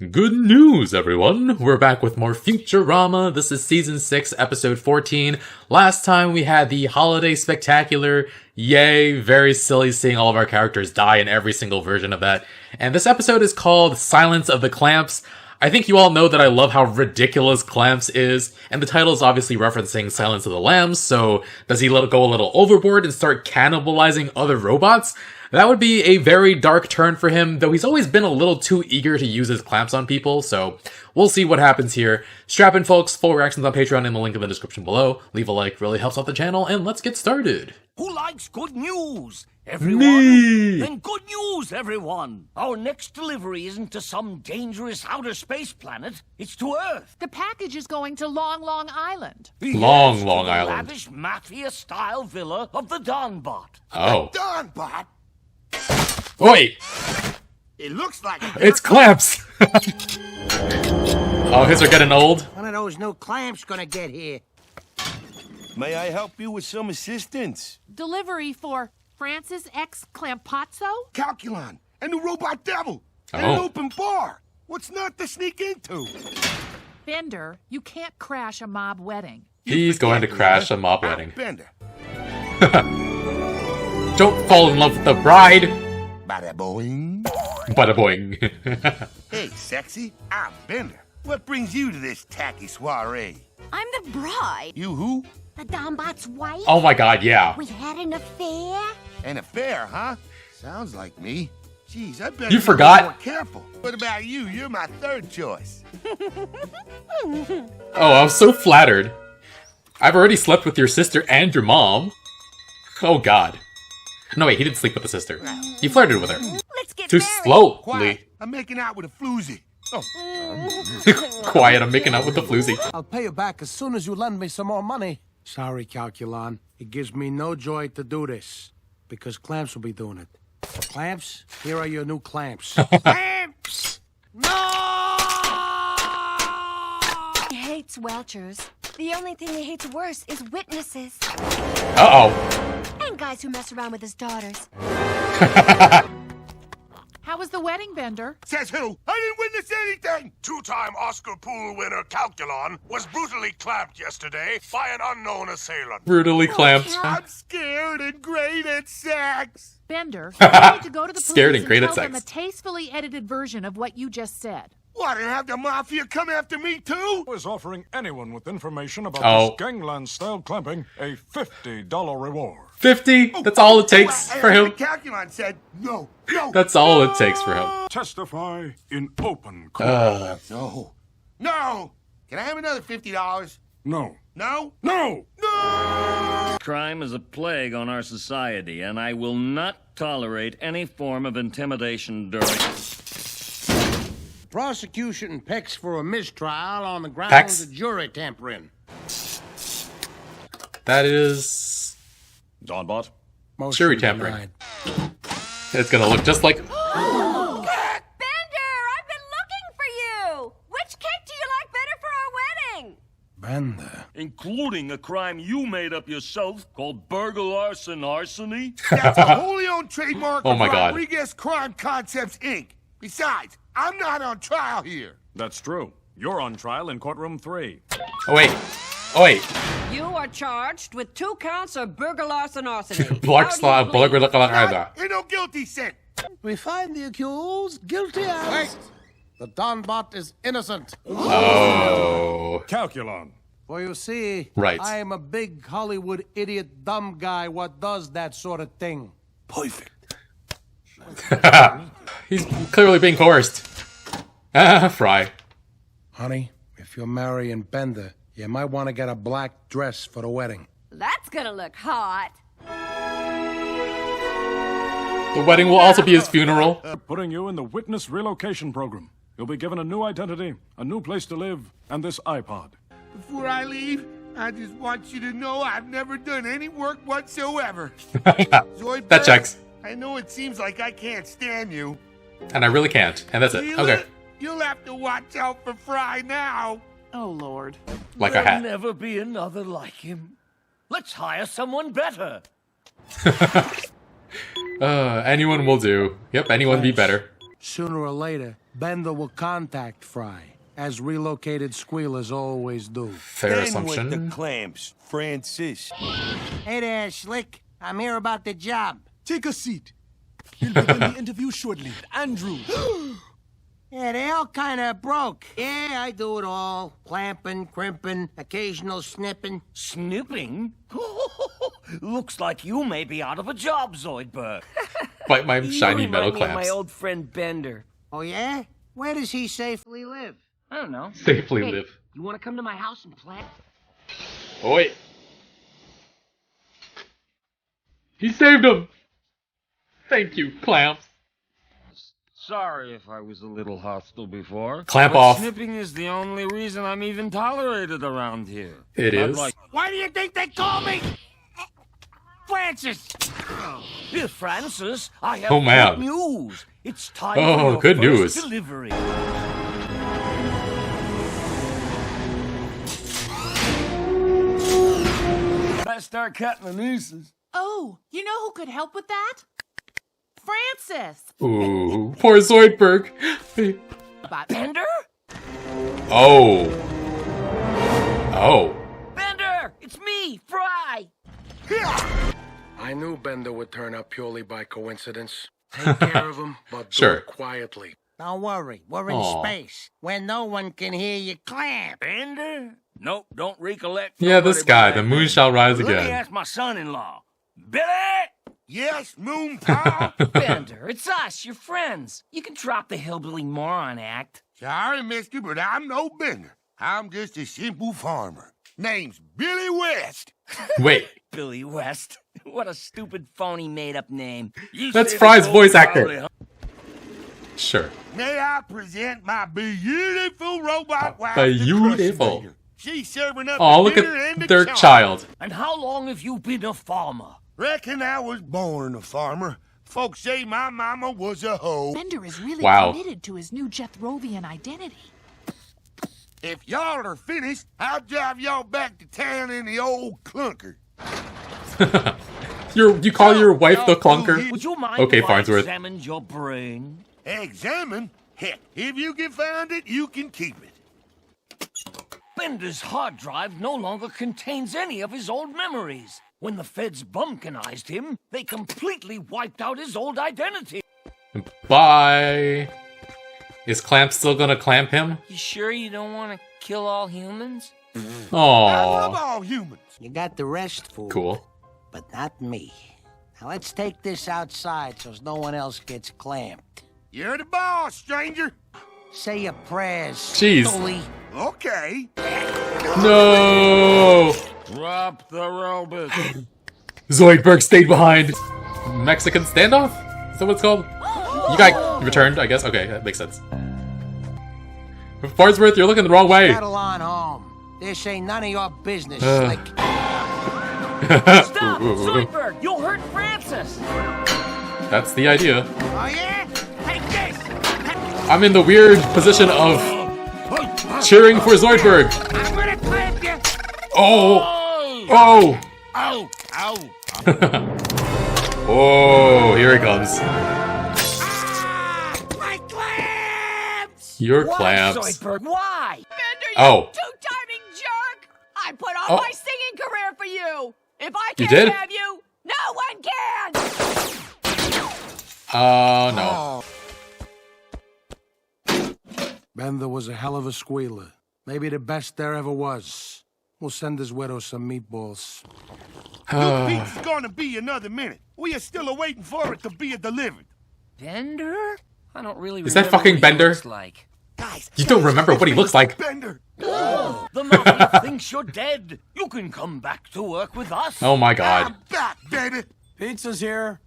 Good news, everyone! We're back with more Futurama. This is Season 6, Episode 14. Last time we had the Holiday Spectacular. Yay, very silly seeing all of our characters die in every single version of that. And this episode is called Silence of the Clamps. I think you all know that I love how ridiculous Clamps is, and the title is obviously referencing Silence of the Lambs, so does he go a little overboard and start cannibalizing other robots? That would be a very dark turn for him, though he's always been a little too eager to use his clamps on people, so we'll see what happens here. Strap in, folks. Full reactions on Patreon in the link in the description below. Leave a like, really helps out the channel, and let's get started. Who likes good news? Everyone? Me! Then good news, everyone! Our next delivery isn't to some dangerous outer space planet. It's to Earth. The package is going to Long Island. Long To the Island. lavish mafia-style villa of the Donbot. Oh. Donbot? Wait! It looks like It's Clamps! Oh, his are getting old. one of those new clamps gonna get here. May I help you with some assistance? Delivery for Francis X. Clampazzo? Calculon, and the robot devil, and an open bar. What's not to sneak into? Bender, you can't crash a mob wedding. He's going to crash a mob wedding. Bender. Don't fall in love with the bride! Bada boing. Bada boing. Hey, sexy, I'm Bender. What brings you to this tacky soiree? I'm the bride. You who? The Donbot's wife. Oh my god, yeah. We had an affair. An affair, huh? Sounds like me. Jeez, I bet You forgot? More careful. What about you? You're my third choice. Oh, I was so flattered. I've already slept with your sister and your mom. Oh god. No, wait, he didn't sleep with the sister. He flirted with her. Let's get Too married. slowly. Quiet. I'm making out with a floozy. Oh, Quiet, I'm making out with the floozy. I'll pay you back as soon as you lend me some more money. Sorry, Calculon. It gives me no joy to do this, because Clamps will be doing it. Clamps, here are your new clamps. clamps! He hates Welchers. The only thing he hates worse is witnesses. Uh-oh. And guys who mess around with his daughters. How was the wedding, Bender? Says who? I didn't witness anything! Two-time Oscar pool winner Calculon was brutally clamped yesterday by an unknown assailant. Brutally clamped. I'm scared and great at sex. Bender, you need to go to the police Scared and great at tell them a sex. tastefully edited version of what you just said. What, and have the mafia come after me too? Was offering anyone with information about Oh. this gangland-style clamping a $50 reward. 50? That's all it takes for him. Calculon said no. That's all it takes for him. Testify in open court. No. No! Can I have another $50? No. No? No! Crime is a plague on our society, and I will not tolerate any form of intimidation during... Prosecution picks for a mistrial on the grounds Pecs? of jury tampering. That is... Donbot? Motion Jury tampering. denied. It's gonna look just like... Bender, I've been looking for you. Which cake do you like better for our wedding? Bender. Including a crime you made up yourself called burglar arson arsony? That's a wholly owned trademark Oh my of God. Rodriguez Crime Concepts, Inc. Besides, I'm not on trial here. That's true. You're on trial in courtroom 3. Oh, wait. Oh, wait. You are charged with 2 counts of burglar arson arsony. Blackslaw, Ain't no guilty sin. We find the accused guilty as... The Donbot is innocent. Oh. Calculon. For you see, Right. I am a big Hollywood idiot dumb guy what does that sort of thing. Perfect. He's clearly being coerced. Ah, Fry. Honey, if you're marrying Bender, you might want to get a black dress for the wedding. That's gonna look hot. The wedding will also be his funeral. Putting you in the witness relocation program. You'll be given a new identity, a new place to live, and this iPod. Before I leave, I just want you to know I've never done any work whatsoever. Zoidberg, That checks. I know it seems like I can't stand you. And I really can't. And that's it. Feel Okay. it? You'll have to watch out for Fry now. Oh, Lord. Like a There'll hat. never be another like him. Let's hire someone better. Anyone will do. Yep, anyone be better. Sooner or later, Bender will contact Fry, as relocated squealers always do. Fair assumption. With the clamps, Francis. Hey there, Slick. I'm here about the job. Take a seat. We'll begin the interview shortly. Andrew. Yeah, they all kind of broke. Yeah, I do it all. Clamping, crimping, occasional snipping. Snipping? Looks like you may be out of a job, Zoidberg. Bite my You shiny remind metal me of clamps. my old friend Bender. Oh, yeah? Where does he safely live? I don't know. Safely Hey, live. You want to come to my house and plant? Oh wait. He saved him! Thank you, Clamps. Sorry if I was a little hostile before. Clamp but off. Snipping is the only reason I'm even tolerated around here. It I'd is. like- Why do you think they call me Francis? Dear Francis, I have Oh, man. good news. It's time Oh, for your good first news. delivery. I start cutting the nooses. Oh, you know who could help with that? Francis. Ooh, poor Zoidberg. But Bender? Oh. Oh. Bender! It's me, Fry! I knew Bender would turn up purely by coincidence. Take care of him, but do Sure. it quietly. Don't worry, we're in Aw. space, where no one can hear you clamp. Bender? Nope, don't recollect. Yeah, this nobody guy. but The that moon man. shall rise Let me again. ask my son-in-law. Billy! Yes, Moon Paw. Bender, it's us, your friends. You can drop the hillbilly moron act. Sorry, mister, but I'm no bender. I'm just a simple farmer. Name's Billy West. Wait. Billy West. What a stupid, phony, made-up name. You That's say Fry's the voice gold actor. probably- Sure. May I present my beautiful robot wife, Beautiful. the Crusher. She's serving up Oh, the look dinner and at the their chow. child. And how long have you been a farmer? Reckon I was born a farmer. Folks say my mama was a hoe. Bender is really Wow. committed to his new Jethrovian identity. If y'all are finished, I'll drive y'all back to town in the old clunker. You call your wife the clunker? Would you mind Okay, if I Farnsworth. examined your brain? Examine? Heck, if you can find it, you can keep it. Bender's hard drive no longer contains any of his old memories. When the feds bumpkinized him, they completely wiped out his old identity. Bye. Is Clamp still gonna clamp him? You sure you don't want to kill all humans? I love Aww. all humans. You got the rest, fool. Cool. But not me. Now let's take this outside so no one else gets clamped. You're the boss, stranger. Say your prayers. Jeez. Bully. Okay. No! Drop the robot. Zoidberg stayed behind. Mexican standoff? Is that what it's called? You got returned, I guess? Okay, that makes sense. Farnsworth, you're looking the wrong way. Settle on home. This ain't none of your business, Uh. Slick. Stop! Zoidberg! You'll hurt Francis! That's the idea. Oh, yeah? Take this. I'm in the weird position of cheering for Zoidberg. I'm gonna clamp you. Oh! Oh! Ow. Ow. Oh, here it comes. Ah, my clamps. Your Why, clamps. Zoidberg? Why? Bender, you Oh. two-timing jerk! I put off Oh. my singing career for you! If I You can't did? have you, no one can! Oh, no. Bender was a hell of a squealer. Maybe the best there ever was. We'll send his widow some meatballs. Your pizza's gonna be another minute. We are still waiting for it to be delivered. Bender? I don't really Is that remember fucking what he Bender? looks like. Guys, You don't remember what he looks like. Bender. Oh, the mafia thinks you're dead. You can come back to work with us. Oh my god. I'm back, baby. Pizza's here.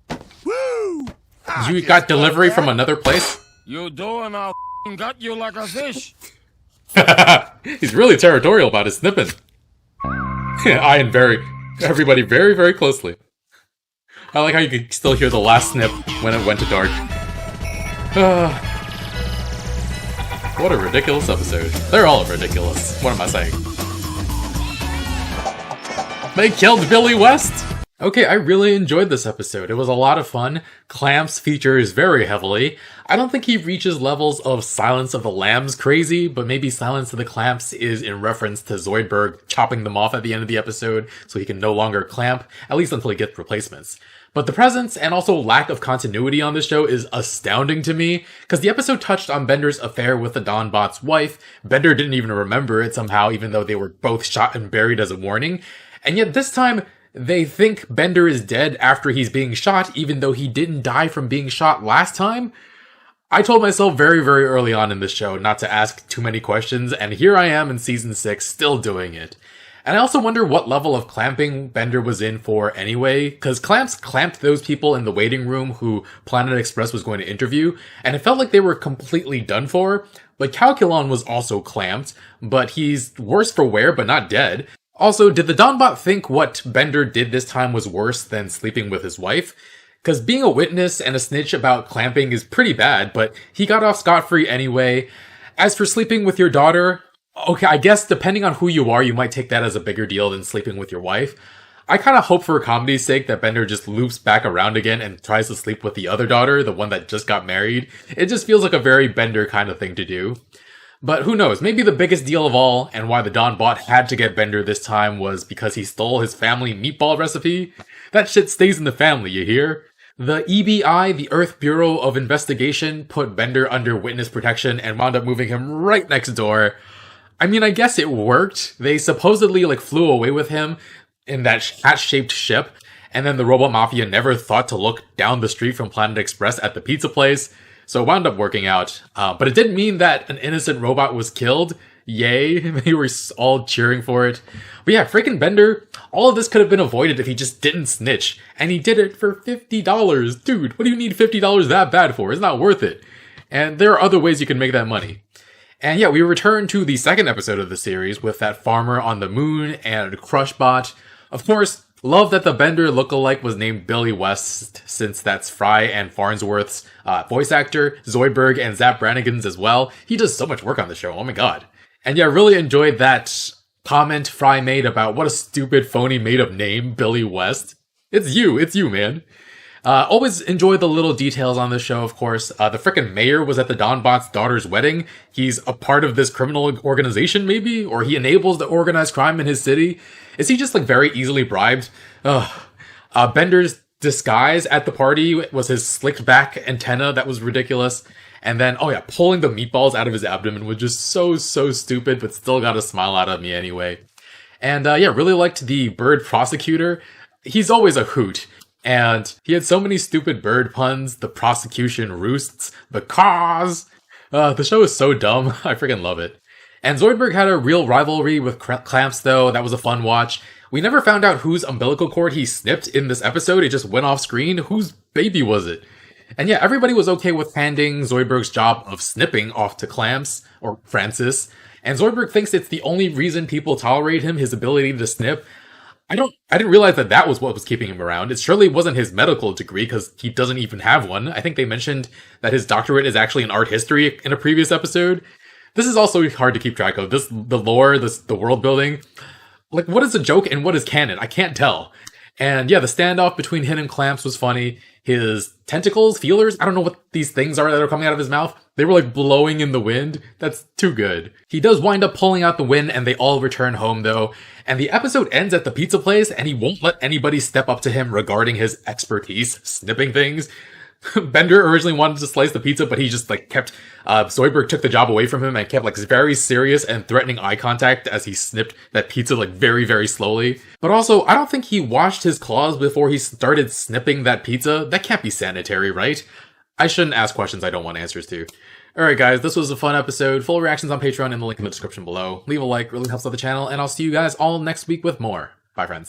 Woo! I You just got delivery love from that. another place? You do, and I'll gut you like a fish. He's really territorial about his snipping. Eyeing everybody very, very closely. I like how you could still hear the last snip when it went to dark. What a ridiculous episode. They're all ridiculous. What am I saying? They killed Billy West? Okay, I really enjoyed this episode. It was a lot of fun. Clamps features very heavily. I don't think he reaches levels of Silence of the Lambs crazy, but maybe Silence of the Clamps is in reference to Zoidberg chopping them off at the end of the episode so he can no longer clamp, at least until he gets replacements. But the presence and also lack of continuity on this show is astounding to me, because the episode touched on Bender's affair with the Donbot's wife. Bender didn't even remember it somehow, even though they were both shot and buried as a warning. And yet this time, they think Bender is dead after he's being shot, even though he didn't die from being shot last time. I told myself very, very early on in this show not to ask too many questions, and here I am in season 6 still doing it. And I also wonder what level of clamping Bender was in for anyway, because Clamps clamped those people in the waiting room who Planet Express was going to interview, and it felt like they were completely done for. But Calculon was also clamped, but he's worse for wear, but not dead. Also, did the Donbot think what Bender did this time was worse than sleeping with his wife? Because being a witness and a snitch about clamping is pretty bad, but he got off scot-free anyway. As for sleeping with your daughter, okay, I guess depending on who you are, you might take that as a bigger deal than sleeping with your wife. I kind of hope for comedy's sake that Bender just loops back around again and tries to sleep with the other daughter, the one that just got married. It just feels like a very Bender kind of thing to do. But who knows, maybe the biggest deal of all, and why the Donbot had to get Bender this time, was because he stole his family meatball recipe? That shit stays in the family, you hear? The EBI, the Earth Bureau of Investigation, put Bender under witness protection and wound up moving him right next door. I mean, I guess it worked. They supposedly, flew away with him in that hat-shaped ship, and then the Robot Mafia never thought to look down the street from Planet Express at the pizza place. So it wound up working out. But it didn't mean that an innocent robot was killed. Yay. They were all cheering for it. But yeah, freaking Bender, all of this could have been avoided if he just didn't snitch. And he did it for $50. Dude, what do you need $50 that bad for? It's not worth it. And there are other ways you can make that money. And yeah, we return to the second episode of the series with that farmer on the moon and Crushbot. Of course, love that the Bender lookalike was named Billy West, since that's Fry and Farnsworth's voice actor, Zoidberg and Zap Brannigan's as well. He does so much work on the show, oh my god. And yeah, really enjoyed that comment Fry made about what a stupid, phony, made-up name, Billy West. It's you, man. Always enjoy the little details on the show, of course. The frickin' mayor was at the Donbot's daughter's wedding. He's a part of this criminal organization, maybe? Or he enables the organized crime in his city? Is he just, very easily bribed? Bender's disguise at the party was his slicked back antenna. That was ridiculous. And then, pulling the meatballs out of his abdomen was just so stupid, but still got a smile out of me anyway. And, really liked the bird prosecutor. He's always a hoot. And he had so many stupid bird puns, the prosecution roosts, the cause. The show is so dumb. I freaking love it. And Zoidberg had a real rivalry with Clamps, though. That was a fun watch. We never found out whose umbilical cord he snipped in this episode. It just went off screen. Whose baby was it? And yeah, everybody was okay with handing Zoidberg's job of snipping off to Clamps, or Francis. And Zoidberg thinks it's the only reason people tolerate him, his ability to snip. I didn't realize that was what was keeping him around. It surely wasn't his medical degree, because he doesn't even have one. I think they mentioned that his doctorate is actually in art history in a previous episode. This is also hard to keep track of. The lore, the world building. What is a joke and what is canon? I can't tell. And yeah, the standoff between him and Clamps was funny. His tentacles, feelers, I don't know what these things are that are coming out of his mouth. They were blowing in the wind. That's too good. He does wind up pulling out the wind and they all return home though. And the episode ends at the pizza place and he won't let anybody step up to him regarding his expertise snipping things. Bender originally wanted to slice the pizza, but he just kept, Zoidberg took the job away from him and kept very serious and threatening eye contact as he snipped that pizza very, very slowly. But also, I don't think he washed his claws before he started snipping that pizza. That can't be sanitary, right? I shouldn't ask questions I don't want answers to. Alright guys, this was a fun episode. Full reactions on Patreon in the link in the description below. Leave a like, really helps out the channel, and I'll see you guys all next week with more. Bye friends.